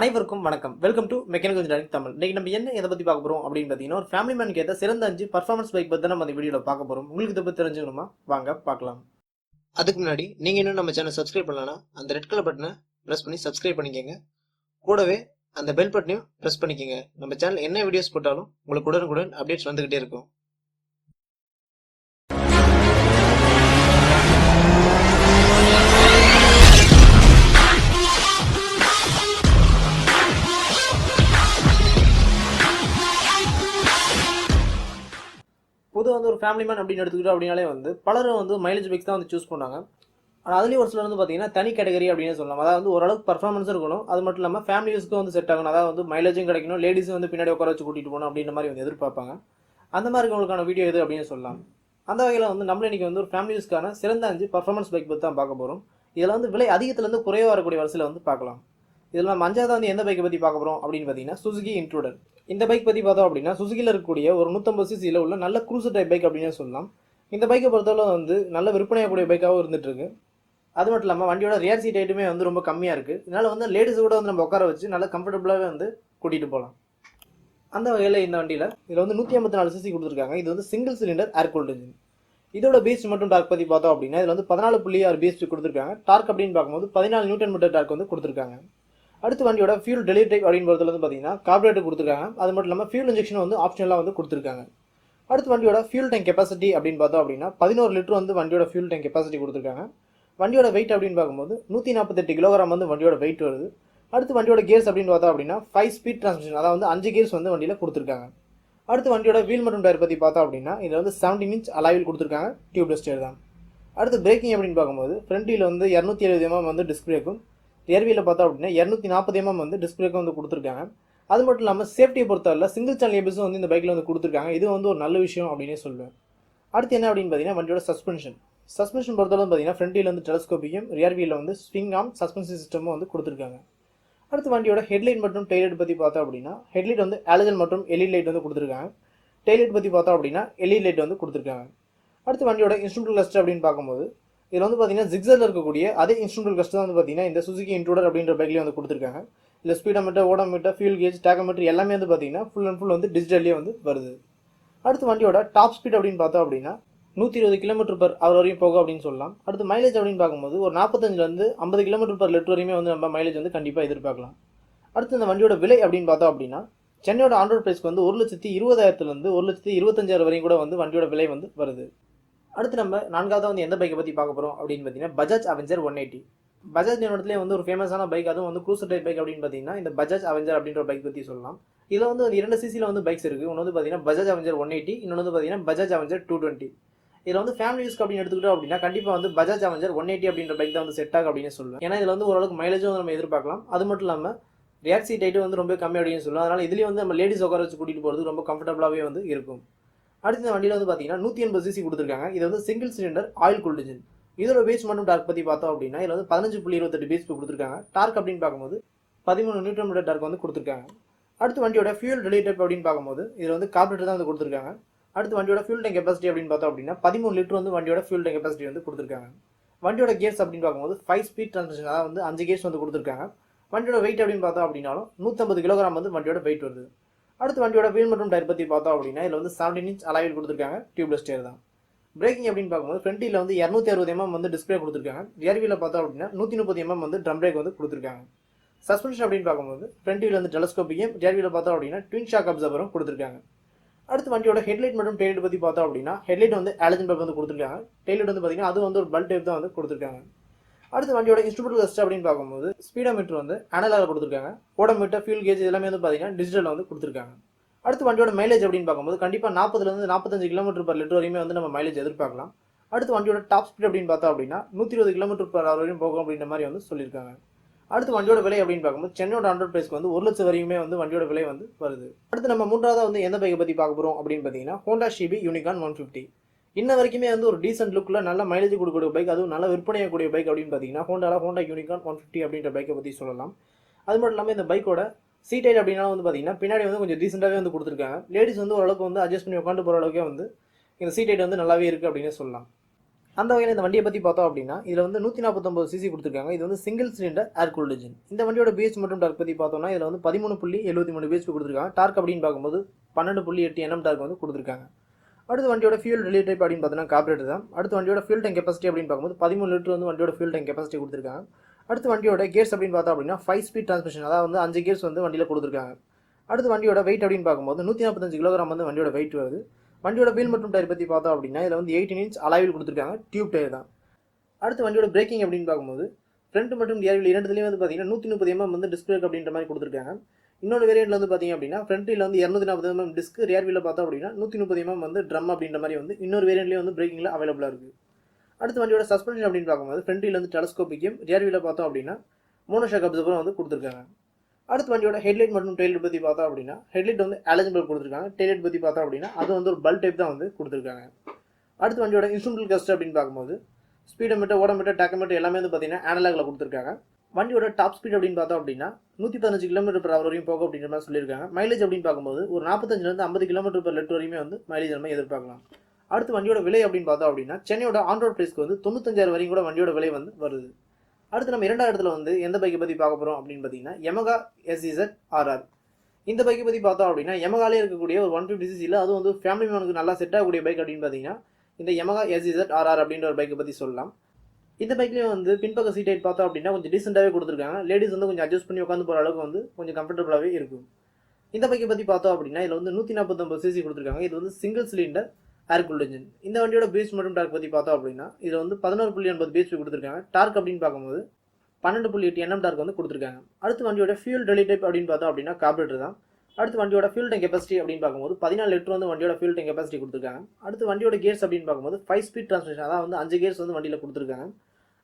அனைவருக்கும் வணக்கம். Welcome to mechanical engineering Tamil. இன்னைக்கு நம்ம என்ன எதை பத்தி பார்க்க போறோம் அப்படின்னு பார்த்தீங்கன்னா, ஒரு ஃபேமிலி மேனுக்கு ஏற்ற சிறந்த 5 பர்ஃபார்மன்ஸ் பைக் பத்தி நம்ம இந்த வீடியோல பார்க்க போறோம். உங்களுக்கு இதை பத்தி தெரிஞ்சுக்கணுமா? வாங்க பார்க்கலாம். அதுக்கு முன்னாடி நீங்க இன்னும் நம்ம சேனல் சப்ஸ்கிரைப் பண்ணலனா அந்த ரெட் கலர் பட்டனை பிரஸ் பண்ணி சப்ஸ்கிரைப் பண்ணிக்கங்க. கூடவே அந்த பெல் பட்டனையும் பிரஸ் பண்ணிக்கங்க. நம்ம சேனல் என்ன வீடியோஸ் போட்டாலும் உங்களுக்கு உடனுக்குடன் அப்டேட்ஸ் வந்துகிட்டே இருக்கும். பொதுவாக வந்து ஒரு ஃபேமிலி மேன் அப்படின்னு எடுத்துக்கிட்டோம் அப்படின்னாலே வந்து பலரும் வந்து மைலேஜ் பைக்ஸ் தான் வந்து சூஸ் பண்ணாங்க. ஆனால் அதுலேயும் ஒரு சிலர் வந்து பார்த்தீங்கன்னா தனி கேட்டகரி அப்படின்னு சொல்லலாம். அதாவது வந்து ஓரளவுக்கு பர்ஃபார்மன்ஸும் இருக்கணும், அது மட்டும் இல்லாமல் ஃபேமிலி யூஸ்க்கு வந்து செட் ஆகணும். அதாவது வந்து மைலேஜும் கிடைக்கணும், லேடிஸும் வந்து பின்னாடி உட்கார வச்சு கூட்டிகிட்டு போகணும் அப்படின்ற மாதிரி வந்து எதிர்பார்ப்பாங்க. அந்த மாதிரி உங்களுக்கான வீடியோ எது அப்படின்னு சொல்லலாம். அந்த வகையில் வந்து நம்மள இன்றைக்கி வந்து ஒரு ஃபேமிலி யூஸ்க்கான சிறந்த 5 பர்ஃபார்மன்ஸ் பைக் பற்றி தான் பார்க்க போகிறோம். இதில் வந்து விலை அதிகத்துலேருந்து குறைவாக வரக்கூடிய வரிசையில் வந்து பார்க்கலாம். இதில் நம்ம 5வது வந்து எந்த பைக்கை பற்றி பார்க்க போகிறோம் அப்படின்னு பார்த்தீங்கன்னா சுசுகி இன்ட்ரூடர். இந்த பைக் பற்றி பார்த்தோம் அப்படின்னா சுசுகியில் இருக்கக்கூடிய ஒரு 150 சிசியில் உள்ள நல்ல க்ரூசர் டைப் பைக் அப்படின்னு சொல்லலாம். இந்த பைக்கை பொறுத்தவரை வந்து நல்ல விற்பனையாகக்கூடிய பைக்காகவும் இருந்துட்டு இருக்கு. அது மட்டும் இல்லாமல் வண்டியோட ரியர் சீட் ஹைட்டுமே வந்து ரொம்ப கம்மியாக இருக்குது. இதனால் வந்து லேடிஸ் கூட வந்து நம்ம உட்கார வச்சு நல்லா கம்ஃபர்டபுளாகவே வந்து கூட்டிகிட்டு போகலாம். அந்த வகையில் இந்த வண்டியில் இதில் வந்து 154 சிசி கொடுத்துருக்காங்க. இது வந்து சிங்கிள் சிலிண்டர் ஏர் கூல்டு இன்ஜின். இதோட பீஸ்ட் மற்றும் டார்க் பற்றி பார்த்தோம் அப்படின்னா இதில் வந்து 14.6 பீஸ்ட் கொடுத்துருக்காங்க. டார்க் அப்படின்னு பார்க்கும்போது 14 நியூட்டன் மீட்டர் டார்க் வந்து கொடுத்துருக்காங்க. அடுத்து வண்டியோட ஃபியூல் டெலிவரி டைப் அப்படின்னு பொறுத்தவரை வந்து பார்த்தீங்கன்னா கார்பரேட்டர் கொடுத்துருக்காங்க. அது மட்டும் இல்லாமல் ஃபியூல் இன்ஜெக்ஷன் வந்து ஆப்ஷனலாக வந்து கொடுத்துருக்காங்க. அடுத்து வண்டியோட ஃபியூல் டேங்க் கெப்பாசிட்டி அப்படின்னு பார்த்தோம் அப்படின்னா 11 லிட்டர் வந்து வண்டியோட ஃபியூல் டேங்க் கெப்பாசிட்டி கொடுத்துருக்காங்க. வண்டியோட வெயிட் அப்படின்னு பார்க்கும்போது 148 கிலோகிராம் வந்து வண்டியோட வெயிட் வருது. அடுத்து வண்டியோட கியர்ஸ் அப்படின்னு பார்த்தோம் அப்படின்னா 5 ஸ்பீட் டிரான்ஸ்மிஷன், அதாவது 5 கியர்ஸ் வந்து வண்டியில் கொடுத்துருக்காங்க. அடுத்து வண்டியோட வீல் மற்றும் டயர் பற்றி பார்த்தோம் அப்படின்னா இதில் வந்து 17 இன்ச் அலாயில் கொடுத்துருக்காங்க, டியூப்லெஸ் டயர் தான். அடுத்து பிரேக்கிங் அப்படின்னு பார்க்கும்போது ஃப்ரண்ட் வீல் வந்து 270 mm வந்து டிஸ்க் பிரேக்கும், ரியர் வீலில் பார்த்தோம் அப்படின்னா 240 mm வந்து டிஸ்க் பிரேக்கும் வந்து கொடுத்துருக்காங்க. அது மட்டும் இல்லாமல் சேஃப்டியை பொறுத்தவரை சிங்கிள் சேனல் ஏபிஎஸும் வந்து இந்த பைக்கில் வந்து கொடுத்துருக்காங்க. இது வந்து ஒரு நல்ல விஷயம் அப்படின்னே சொல்லுவேன். அடுத்து என்ன அப்படின்னு பார்த்தீங்கன்னா வண்டியோட சஸ்பென்ஷன் பொறுத்தவரை பார்த்தீங்கன்னா ஃப்ரண்ட் வீல் வந்து டெலஸ்கோப்பிக்கும், ரியர் வீலில் வந்து ஸ்விங் ஆர்ம் சஸ்பென்ஷன் சிஸ்டமும் வந்து கொடுத்துருக்காங்க. அடுத்து வண்டியோட ஹெட்லைட் மற்றும் டெய்லைட் பற்றி பார்த்தோம் அப்படின்னா ஹெட்லைட் வந்து ஆலஜன் மற்றும் எல்இடி லைட் வந்து கொடுத்துருக்காங்க. டெய்லைட் பற்றி பார்த்தோம் அப்படின்னா எல்இடி லைட் வந்து கொடுத்துருக்காங்க. அடுத்து வண்டியோட இன்ஸ்ட்ருமெண்டல் கிளஸ்டர் அப்படின்னு பார்க்கும்போது இதில் வந்து பார்த்தீங்கன்னா ஜிக்ஸரில் இருக்கக்கூடிய அதே இன்ஸ்ட்ருமெண்டல் கிளஸ்டர் தான் வந்து பார்த்தீங்கன்னா இந்த சுசுகி இன்ட்ரூடர் அப்படின்ற பைக்லேயே வந்து கொடுத்துருக்காங்க. இல்லை speedometer, odometer, fuel gauge, tachometer எல்லாமே வந்து பார்த்தீங்கன்னா ஃபுல் அண்ட் ஃபுல் வந்து டிஜிட்டல்லே வந்து வருது. அடுத்து வண்டியோட டாப் ஸ்பீட் அப்படின்னு பார்த்தோம் அப்படின்னா 120 km/h வரையும் போகும் அப்படின்னு சொல்லலாம். அடுத்து மைலேஜ் அப்படின்னு பார்க்கும்போது ஒரு 45 50 km/L வரையுமே வந்து நம்ம மைலேஜ் வந்து கண்டிப்பாக எதிர்பார்க்கலாம். அடுத்து இந்த வண்டியோட விலை அப்படின்னு பார்த்தோம் அப்படின்னா சென்னையோட ஆண்ட்ராய்ட் பிரைஸ்க்கு வந்து 1,20,000 1,25,000 வரையும் கூட வந்து வண்டியோட விலை வந்து வருது. அடுத்து நம்ம 4வது வந்து எந்த பைக்கை பற்றி பார்க்க போகிறோம் அப்படின்னு பார்த்தீங்கன்னா பஜாஜ் அவெஞ்சர் 180. பஜாஜ் நிறுவனத்திலே வந்து ஒரு ஃபேமஸான பைக், அதுவும் வந்து க்ரூசர் டைப் பைக் அப்படின்னு பார்த்தீங்கன்னா இந்த பஜாஜ் அவெஞ்சர் அப்படின்ற பைக் பற்றி சொல்லலாம். இதில் வந்து 2 சிசியில் வந்து பைக்ஸ் இருக்குது. ஒன்று வந்து பார்த்தீங்கன்னா பஜாஜ் அவெஞ்சர் 180, இன்னொன்று வந்து பார்த்தீங்கன்னா பஜாஜ் அவெஞ்சர் 220. இதில் வந்து ஃபேமிலி யூஸ்க்கு அப்படின்னு எடுத்துக்கிட்டோம் அப்படின்னா கண்டிப்பாக வந்து பஜாஜ் அவெஞ்சர் 180 அப்படின்ற பைக் தான் வந்து செட் ஆகும் அப்படின்னு சொல்லுவேன். ஏன்னா இதில் வந்து ஓரளவுக்கு மைலேஜும் வந்து நம்ம எதிர்பார்க்கலாம். அது மட்டும் இல்லாமல் ரியர் சீட் ஹைட்டு வந்து ரொம்ப கம்மி அப்படின்னு சொல்லலாம். அதனால் இதுலேயும் வந்து நம்ம லேடிஸ் உட்கார வச்சு கூட்டிகிட்டு போகிறது ரொம்ப கம்ஃபர்டபுளாகவே வந்து இருக்கும். அடுத்த இந்த வண்டியில் வந்து பார்த்தீங்கன்னா 180 சிசி கொடுத்துருக்காங்க. இது வந்து single cylinder oil cooled engine. இதோட பேஸ் மற்றும் டார்க் பற்றி பார்த்தோம் அப்படின்னா இதில் வந்து 15.28 பேஸ் கொடுத்துருக்காங்க. டார்க் அப்படின்னு பார்க்கும்போது 13 நியூட்டன் மீட்டர் டார்க் வந்து கொடுத்துருக்காங்க. அடுத்து வண்டியோட ஃபியூல் டெலிவரி டைப் அப்படின்னு பார்க்கும்போது இதில் வந்து கார்பரேட்டர் தான் வந்து கொடுத்துருக்காங்க. அடுத்து வண்டியோட ஃபியூல் டேங்க் கெப்பாசிட்டி அப்படின்னு பார்த்தோம் அப்படின்னா 13 லிட்டர் வந்து வண்டியோட ஃபியூல் டேங்க் கெப்பாசிட்டி வந்து கொடுத்துருக்காங்க. வண்டியோட கியர்ஸ் அப்படின்னு பார்க்கும்போது 5 ஸ்பீட் டிரான்ஸ்மிஷன், அதாவது வந்து 5 கியர்ஸ் வந்து கொடுத்துருக்காங்க. வண்டியோட வெயிட் அப்படின்னு பார்த்தோம் அப்படின்னாலும் 150 கிலோகிராம் வந்து வண்டியோட வெயிட் வருது. அடுத்து வண்டியோட வீல் மற்றும் டயர் பற்றி பார்த்தோம் அப்படின்னா இதில் வந்து 17 இன்ச் அலாயில் கொடுத்துருக்காங்க, டியூப்லெஸ் டயர் தான். பிரேக்கிங் அப்படின்னு பார்க்கும்போது ஃப்ரண்ட் வீலில் வந்து 260 mm வந்து டிஸ்பிளே கொடுத்துருக்காங்க. ரியர் வீலில் பார்த்தோம் அப்படின்னா 130 mm வந்து ட்ரம் பிரேக் வந்து கொடுத்துருக்காங்க. சஸ்பென்ஷன் அப்படின்னு பார்க்கும்போது ஃப்ரண்ட் வீல் வந்து டெலஸ்கோப்பிக்கும், ரியர் வீலில் பார்த்தோம் அப்படின்னா ட்வின் ஷாக் அப்சர்வரும் கொடுத்துருக்காங்க. அடுத்து வண்டியோட ஹெட்லைட் மற்றும் டெய்லைட் பற்றி பார்த்தோம் அப்படின்னா ஹெட்லைட் வந்து ஆலஜன் பல்ப் வந்து கொடுத்துருக்காங்க. டெய்லைட் வந்து பார்த்தீங்கன்னா அது வந்து ஒரு பல்ப் டைப் தான் வந்து கொடுத்துருக்காங்க. அடுத்து வண்டியோட இன்ஸ்ட்ருமெண்டல் கிளஸ்டர் அப்படின்னு பார்க்கும்போது ஸ்பீடோமீட்டர் வந்து அனலாக கொடுத்துருக்காங்க. ஓடோமீட்டர், ஃபியூல் கேஜ் எல்லாமே வந்து பார்த்தீங்கன்னா டிஜிட்டலில் வந்து கொடுத்துருக்காங்க. அடுத்து வண்டியோட மைலேஜ் அப்படின்னு பார்க்கும்போது கண்டிப்பாக 40 45 km/L வரையுமே வந்து நம்ம மைலேஜ் எதிர்பார்க்கலாம். அடுத்து வண்டியோட டாப் ஸ்பீட் அப்படின்னு பார்த்தோம் அப்படின்னா 120 km/h வரையும் போகும் அப்படின்ற மாதிரி வந்து சொல்லியிருக்காங்க. அடுத்து வண்டியோட விலை அப்படின்னு பார்க்கும்போது சென்னையோட ஆண்ட்ராய்ட் பிரைஸ்க்கு வந்து 1 லட்சம் வரையுமே வந்து வண்டியோட விலை வந்து வருது. அடுத்து நம்ம 3வது வந்து எந்த பைக்கை பற்றி பார்க்க போகிறோம் அப்படின்னு பார்த்தீங்கன்னா ஹோண்டா ஷிபி யூனிகார்ன் 150. இன்ன வரைக்குமே வந்து ஒரு டீசென்ட் லுக்கில் நல்ல மைலேஜ் கொடுக்கக்கூடிய பைக், அதுவும் நல்ல விற்பனையக்கூடிய பைக் அப்படின்னு பார்த்தீங்கன்னா ஹோண்டா யூனிகார்ன் 150 அப்படின்ற பைக்கை பற்றி சொல்லலாம். அது மட்டும் இல்லாமல் இந்த பைக்கோட சீட் ஹைட் அப்படின்னா வந்து பார்த்தீங்கன்னா பின்னாடி வந்து கொஞ்சம் டீசெண்டாகவே வந்து கொடுத்துருக்காங்க. லேடிஸ் வந்து ஓரளவுக்கு வந்து அட்ஜஸ்ட் பண்ணி உட்காந்து போகிற அளவுக்கே வந்து இந்த சீட் ஹைட் வந்து நல்லாவே இருக்குது அப்படின்னு சொல்லலாம். அந்த வகையில் இந்த வண்டியை பற்றி பார்த்தோம் அப்படின்னா இதில் வந்து 149 சிசி கொடுத்துருக்காங்க. இது வந்து சிங்கிள் சிலிண்டர் ஏர் கூல்டு இன்ஜின். இந்த வண்டியோட பிஹெச் மற்றும் டார்க் பற்றி பார்த்தோம்னா இதில் வந்து 13.73 பிஹெச்பி கொடுத்துருக்காங்க. டார்க் அப்படின்னு பார்க்கும்போது 12.8 Nm டார்க் வந்து கொடுத்துருக்காங்க. அடுத்து வண்டியோட ஃபியூல் ரிலே டைப் அப்படின்னு பார்த்தீங்கன்னா கார்பரேட்டர் தான். அடுத்து வண்டியோட ஃபியூல் டேங்க் கெப்பாசிட்டி அப்படின்னு பார்க்கும்போது 13 லிட்டர் வந்து வண்டியோட ஃபியூல் டேங்க் கெப்பாசிட்டி கொடுத்துருக்காங்க. அடுத்து வண்டியோட கியர்ஸ் அப்படின்னு பார்த்தா அப்படின்னா 5 ஸ்பீட் டிரான்ஸ்மிஷன், அதாவது வந்து 5 கியர்ஸ் வந்து வண்டியில் கொடுத்துருக்காங்க. அடுத்து வண்டியோட வெயிட் அப்படின்னு பார்க்கும்போது 145 கிலோகிராம் வந்து வண்டியோட வெயிட் வருது. வண்டியோட வீல் மற்றும் டயர் பற்றி பார்த்தோம் அப்படின்னா இதில் வந்து 18 இன்ச் அலாயில் கொடுத்துருக்காங்க. டியூப் டயர் தான். அடுத்து வண்டியோட பிரேக்கிங் அப்படின்னு பார்க்கும்போது ஃப்ரண்ட் மற்றும் ரியர் வீல் இரண்டுலேயும் வந்து பார்த்தீங்கன்னா 130 mm வந்து டிஸ்க் பிரேக் அப்படின்ற மாதிரி கொடுத்துருக்காங்க. இன்னொரு வேரியண்ட்ல வந்து பார்த்தீங்க அப்படின்னா ஃப்ரண்ட் வீல் வந்து 240 mm டிஸ்க், ரியர் வீலில் பார்த்தோம் அப்படின்னா 130 mm வந்து ட்ரம் அப்படின்ற மாதிரி வந்து இன்னொரு வேரியண்ட்லேயும் வந்து பிரேக்கிங்கில் அவைலபிளாக இருக்குது. அடுத்து வண்டியோட சஸ்பென்ஷன் அப்படின்னு பார்க்கும்போது ஃப்ரண்ட் வீல் வந்து டெலஸ்கோபிக்கும், ரியர் வீலில் பார்த்தோம் அப்படின்னா மோனோஷாக் அப்சர்வரும் வந்து கொடுத்துருக்காங்க. அடுத்து வண்டியோட ஹெட்லைட் மற்றும் டெயிலைட் பற்றி பார்த்தோம் அப்படின்னா ஹெட்லைட் வந்து ஆலஜன் பல்ப் கொடுத்துருக்காங்க. டெயிலைட் பற்றி பார்த்தோம் அப்படின்னா அது வந்து ஒரு பல்ப் டைப் தான் வந்து கொடுத்துருக்காங்க. அடுத்து வண்டியோட இன்ஸ்ட்ருமெண்டல் கிளஸ்டர் அப்படின்னு பார்க்கும்போது ஸ்பீடோமீட்டர், ஓடோமீட்டர், டேக்கோமீட்டர் எல்லாமே வந்து பார்த்தீங்கன்னா அனலாக்ல கொடுத்துருக்காங்க. வண்டியோட டாப் ஸ்பீட் அப்படின்னு பார்த்தோம் அப்படின்னா 115 km/h வரையும் போகும் அப்படின்ற மாதிரி சொல்லியிருக்காங்க. மைலேஜ் அப்படின்னு பார்க்கும்போது ஒரு 45 50 km/லிட்டர் வரையுமே வந்து மைலேஜ் நம்ம எதிர்பார்க்கலாம். அடுத்து வண்டியோட விலை அப்படின்னு பார்த்தோம் அப்படின்னா சென்னையோட ஆன்ரோட் பிரைஸ்க்கு வந்து 95,000 வரையும் கூட வண்டியோட விலை வந்து வருது. அடுத்து நம்ம இரண்டாவது இடத்துல வந்து எந்த பைக்கை பற்றி பார்க்க போகிறோம் அப்படின்னு பார்த்தீங்கன்னா Yamaha SEZ RR. இந்த பைக்கை பற்றி பார்த்தோம் அப்படின்னா Yamahaலே இருக்கக்கூடிய ஒரு 150cc அதுவும் வந்து ஃபேமிலி மேனுக்கு நல்லா செட் ஆகக்கூடிய பைக் அப்படின்னு பார்த்தீங்கன்னா இந்த Yamaha SEZ RR அப்படின்ற ஒரு பைக்கை பற்றி சொல்லலாம். இந்த பைக்லேயும் வந்து பின்பக்க சீட் ஹைட் பார்த்தோம் அப்படின்னா கொஞ்சம் டீசெண்டாகவே கொடுத்துருக்காங்க. லேடிஸ் வந்து கொஞ்சம் அட்ஜஸ்ட் பண்ணி உட்காந்து போகிற அளவுக்கு வந்து கொஞ்சம் கம்ஃபர்டபுளாகவே இருக்கும். இந்த பைக்கை பற்றி பார்த்தோம் அப்படின்னா இதில் வந்து 149 சிசி கொடுத்துருக்காங்க. இது வந்து சிங்கிள் சிலிண்டர் ஏர் கூல்டு இன்ஜின். இந்த வண்டியோட பிஹெச் மற்றும் டார்க் பற்றி பார்த்தோம் அப்படின்னா இதில் வந்து 11.80 பிஹெச்பி கொடுத்துருக்காங்க. டார்க் அப்படின்னு பார்க்கும்போது 12.8 Nm டார்க் வந்து கொடுத்துருக்காங்க. அடுத்து வண்டியோட ஃபியூல் ரிலே டைப் அப்படின்னு பார்த்தோம் அப்படின்னா கார்பரேட்டர் தான். அடுத்து வண்டியோட ஃபியூல் டேங்க் கெப்பாசிட்டி அப்படின்னு பார்க்கும்போது 14 லிட்டர் வந்து வண்டியோட ஃபியூல் டேங்க் கெப்பாசிட்டி கொடுத்துருக்காங்க. அடுத்து வண்டியோட கியர்ஸ் அப்படின்னு பார்க்கும்போது 5 ஸ்பீட் டிரான்ஸ்மிஷன், அதாவது வந்து 5 கியர்ஸ் வந்து வண்டியில் கொடுத்துருக்காங்க.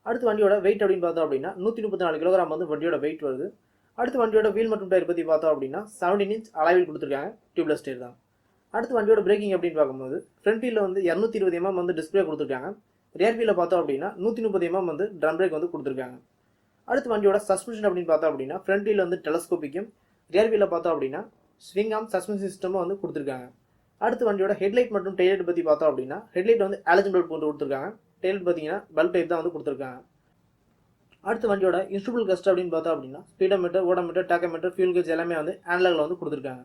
அடுத்து வண்டியோட வெயிட் அப்படின்னு பார்த்தோம் அப்படின்னா 134 கிலோகிராம் வந்து வண்டியோட வெயிட் வருது. அடுத்து வண்டியோட வீல் மற்றும் டயர் பற்றி பார்த்தோம் அப்படின்னா 17 இன்ச் அலாயில் கொடுத்துருக்காங்க. டியூப்லெஸ் டயர் தான். அடுத்து வண்டியோட பிரேக்கிங் அப்படின்னு பார்க்கும்போது ஃப்ரண்ட் வீலில் வந்து 220 mm வந்து டிஸ்பிளே கொடுத்துருக்காங்க. ரியர் வீலில் பார்த்தோம் அப்படின்னா 130 mm வந்து ட்ரம் பிரேக் வந்து கொடுத்துருக்காங்க. அடுத்து வண்டியோட சஸ்பென்ஷன் அப்படின்னு பார்த்தோம் அப்படின்னா ஃப்ரண்ட் வீல் வந்து டெலஸ்கோபிக்கும், ரியர் வீலில் பார்த்தோம் அப்படின்னா ஸ்விங் ஆர்ம் சஸ்பென்ஷன் சிஸ்டமும் வந்து கொடுத்துருக்காங்க. அடுத்து வண்டியோட ஹெட்லைட் மற்றும் டெயிலைட் பற்றி பார்த்தோம் அப்படின்னா ஹெட்லைட் வந்து ஆலஜன் பல்ப் போட்டு கொடுத்துருக்காங்க. டெயிலைட் பார்த்தீங்கன்னா பல்ப் டைப் தான் வந்து கொடுத்துருக்காங்க. அடுத்து வண்டியோட இன்ஸ்ட்ருமெண்டல் கிளஸ்டர் அப்படின்னு பார்த்தோம் அப்படின்னா speedometer, odometer, tachometer, fuel gauge எல்லாமே வந்து அனலாக்ல வந்து கொடுத்துருக்காங்க.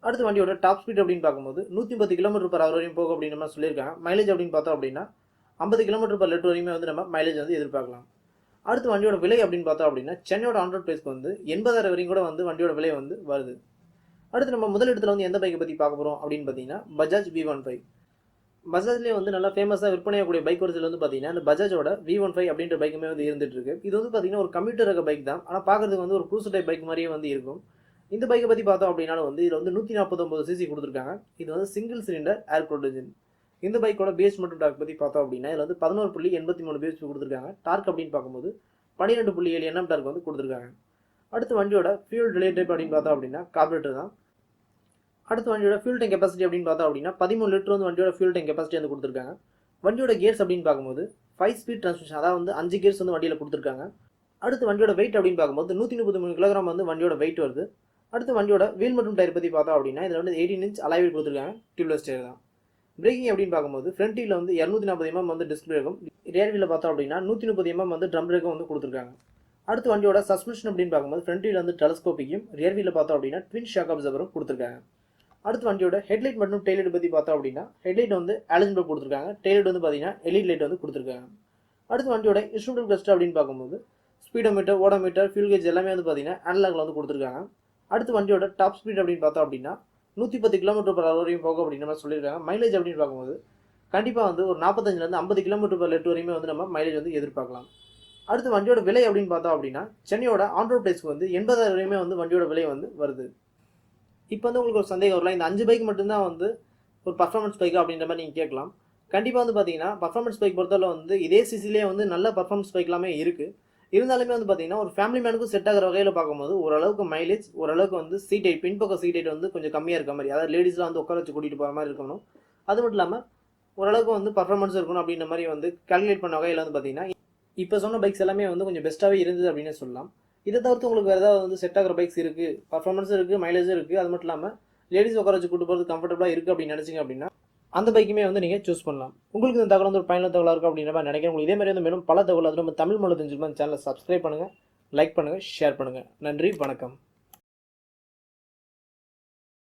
அடுத்து வண்டியோட டாப் ஸ்பீட் அப்படின்னு பார்க்கும்போது 110 km/h வரையும் போகும் அப்படின்னு நம்ம சொல்லியிருக்காங்க. மைலேஜ் அப்படின்னு பார்த்தோம் அப்படின்னா 50 km/லிட்டர் வரையுமே வந்து நம்ம மைலேஜ் வந்து எதிர்பார்க்கலாம். அடுத்து வண்டியோட விலை அப்படின்னு பார்த்தோம் அப்படின்னா சென்னையோட ஆன்ரோட் பிரைஸ்க்கு வந்து 80,000 வரையும் கூட வந்து வண்டியோட விலை வந்து வருது. அடுத்து நம்ம முதல் இடத்துல வந்து எந்த பைக்கை பற்றி பார்க்க போகிறோம் அப்படின்னு பார்த்தீங்கன்னா பஜாஜ் V15. பஜாஜ்லேயே வந்து நல்லா ஃபேமஸாக விற்பனையாகக்கூடிய பைக் வரிசையில் வந்து பார்த்தீங்கன்னா இந்த பஜாஜோட V15 அப்படின்ற பைக்குமே வந்து இருந்துட்டு இருக்கு. இது வந்து பார்த்தீங்கன்னா ஒரு கம்ப்யூட்டர் ரக பைக் தான், ஆனால் பார்க்கறதுக்கு வந்து ஒரு க்ரூசர் டைப் பைக் மாதிரியே வந்து இருக்கும். இந்த பைக்கை பற்றி பார்த்தோம் அப்படின்னாலும் வந்து இதில் வந்து 149 சிசி கொடுத்துருக்காங்க. இது வந்து சிங்கிள் சிலிண்டர் ஏர் கூல்டு இன்ஜின். இந்த பைக்கோட பிஹெச் மற்றும் டார்க் பற்றி பார்த்தோம் அப்படின்னா இதில் வந்து 11.83 பிஹெச்பி கொடுத்துருக்காங்க. டார்க் அப்படின்னு பார்க்கும்போது 12.7 Nm டார்க் வந்து கொடுத்துருக்காங்க. அடுத்து வண்டியோட ஃபியூல் ரிலே டைப் அப்படின்னு பார்த்தோம் அப்படின்னா கார்பரேட்டர் தான். அடுத்து வண்டியோட ஃபியூல் டேங்க் கெப்பாசிட்டி அப்படின்னு பார்த்தோம் அப்படின்னா 13 லிட்டர் வந்து வண்டியோட ஃபியூல் டேங்க் கெப்பாசிட்டி வந்து கொடுத்துருக்காங்க. வண்டியோட கியர்ஸ் அப்படின்னு பார்க்கும்போது 5 ஸ்பீட் டிரான்ஸ்மிஷன், அதாவது வந்து 5 கியர்ஸ் வந்து வண்டியில் கொடுத்துருக்காங்க. அடுத்து வண்டியோட வெயிட் அப்படின்னு பார்க்கும்போது 133 கிலோகிராம் வந்து வண்டியோட வெயிட் வருது. அடுத்து வண்டியோட வீல் மற்றும் டயர் பற்றி பார்த்தோம் அப்படின்னா இதில் வந்து 18 இன்ச் அலாய் வீல் கொடுத்துருக்காங்க. டியூப்லெஸ் டயர் தான். பிரேக்கிங் அப்படின்னு பார்க்கும்போது ஃப்ரண்ட் வீலில் வந்து 240 mm வந்து டிஸ்க் பிரேக்கும், ரியர் வீலில் பார்த்தோம் அப்படின்னா 130 mm வந்து ட்ரம் பிரேக்கும் வந்து கொடுத்துருக்காங்க. அடுத்து வண்டியோட சஸ்பென்ஷன் அப்படின்னு பார்க்கும்போது ஃப்ரண்ட் வீல் வந்து டெலஸ்கோபிக்கும், ரியர் வீலில் பார்த்தோம் அப்படின்னா ட்வின் ஷாக் அப்சர்வரும் கொடுத்துருக்காங்க. அடுத்து வண்டியோட ஹெட்லைட் மற்றும் டெயிலைட் பற்றி பார்த்தோம் அப்படின்னா ஹெட்லைட் வந்து ஆலஜன் பல்ப் கொடுத்துருக்காங்க. டெயிலைட் வந்து பார்த்தீங்கன்னா எல்இடி லைட் வந்து கொடுத்துருக்காங்க. அடுத்து வண்டியோட இன்ஸ்ட்ருமெண்டல் கிளஸ்டர் அப்படின்னு பார்க்கும்போது ஸ்பீடோமீட்டர், ஓடோமீட்டர், ஃபியூல் கேஜ் எல்லாமே வந்து பார்த்தீங்கன்னா அனலாக்ல வந்து கொடுத்துருக்காங்க. அடுத்து வண்டியோட டாப் ஸ்பீட் அப்படின்னு பார்த்தோம் அப்படின்னா 110 km/h வரையும் போகும் அப்படின்னு நம்ம சொல்லியிருக்காங்க. மைலேஜ் அப்படின்னு பார்க்கும்போது கண்டிப்பாக வந்து ஒரு 45 50 km/லிட்டர் வரையுமே வந்து நம்ம மைலேஜ் வந்து எதிர்பார்க்கலாம். அடுத்து வண்டியோட விலை அப்படின்னு பார்த்தோம் அப்படின்னா சென்னையோட ஆன்ரோட் பிரைஸ்க்கு வந்து 80,000 வரையுமே வந்து வண்டியோட விலை வந்து வருது. இப்போ வந்து உங்களுக்கு ஒரு சந்தேகம் வரலாம், இந்த 5 பைக் மட்டும்தான் வந்து ஒரு பர்ஃபார்மன்ஸ் பைக் அப்படின்ற மாதிரி நீங்கள் கேட்கலாம். கண்டிப்பாக வந்து பார்த்தீங்கன்னா பர்ஃபார்மன்ஸ் பைக் பொறுத்தவரை வந்து இதே சிசிலே வந்து நல்ல பர்ஃபார்மன்ஸ் பைக் எல்லாமே இருக்குது. இருந்தாலுமே வந்து பார்த்தீங்கன்னா ஒரு ஃபேமிலி மேனுக்கும் செட் ஆகிற வகையில் பார்க்கும்போது ஓரளவுக்கு மைலேஜ், ஓரளவுக்கு வந்து சீட் ஹைட், பின்பக்க சீட் ஹைட் வந்து கொஞ்சம் கம்மியாக இருக்க மாதிரி, அதாவது லேடிஸ்லாம் வந்து உட்கார வச்சு கூட்டிகிட்டு போகிற மாதிரி இருக்கணும். அது மட்டும் இல்லாமல் ஓரளவுக்கு வந்து பர்ஃபார்மன்ஸ் இருக்கணும் அப்படின்ற மாதிரி வந்து கால்குலேட் பண்ண வகையில் வந்து பார்த்தீங்கன்னா இப்போ சொன்ன பைக்ஸ் எல்லாமே வந்து கொஞ்சம் பெஸ்ட்டாகவே இருந்தது அப்படின்னு சொல்லலாம். இதை தவிர்த்து உங்களுக்கு வேறு ஏதாவது வந்து செட் ஆகிற பைக்ஸ் இருக்குது, பர்ஃபார்மன்ஸும் இருக்குது, மைலேஜும் இருக்குது, அது மட்டும் இல்லாமல் லேடிஸ் உட்கார வச்சு கூட்டு போகிறது கம்ஃபர்டபுளாக இருக்குது அப்படின்னு நினச்சிங்க அப்படின்னா அந்த பைக்குமே வந்து நீங்கள் சூஸ் பண்ணலாம். உங்களுக்கு இந்த தகவல் வந்து ஒரு பயனுள்ள தகவலாக இருக்கும் அப்படின்ற மாதிரி நினைக்கிறேன். உங்களுக்கு இதே மாதிரி வந்து மேலும் பல தகவல் அது நம்ம தமிழ் மொழி தெரிஞ்சுக்கணும். சேனலை சப்ஸ்கிரைப் பண்ணுங்கள், லைக் பண்ணுங்கள், ஷேர் பண்ணுங்கள். நன்றி, வணக்கம்.